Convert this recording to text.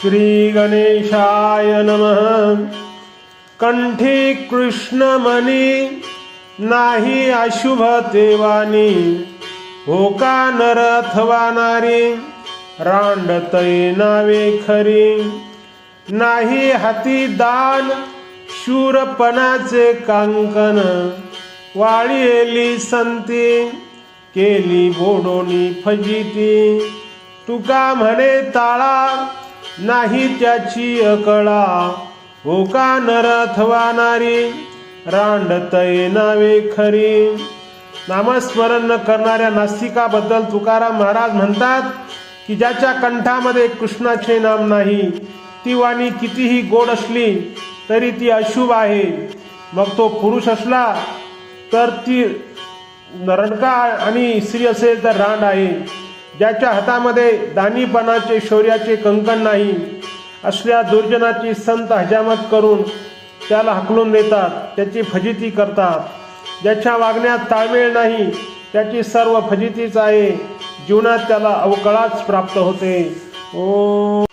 श्री गणेशाय नमः। कंठी कृष्णमणी नाही अशुभ तेवानी, होका नर अथवा नारी रांडतय नावे खरी। नाही हाती दान शूरपणाचे कांकन, वाळीली संती केली बोडोनी फजिती। तुका म्हणे ताळा नाही त्याची अकळा, होका नर अथवा नारी रांडतय नावे खरी। नामस्मरण न करणाऱ्या नास्तिकाबद्दल तुकाराम महाराज म्हणतात की ज्याच्या कंठामध्ये कृष्णाचे नाम नाही, ती वाणी कितीही गोड असली तरी ती अशुभ आहे। मग तो पुरुष असला तर ती रंडका आणि स्त्री असेल तर रांड आहे। ज्याच्या हातामध्ये दानीपणाचे शौर्याचे कंकण नाही, असल्या दुर्जनाची संत हजामत करून त्याला हाकलून देतात, त्याची फजिती करतात। ज्याच्या वागण्यात ताळमेळ नाही त्याची सर्व फजितीच आहे, जीवनात त्याला अवकळाच प्राप्त होते। ओम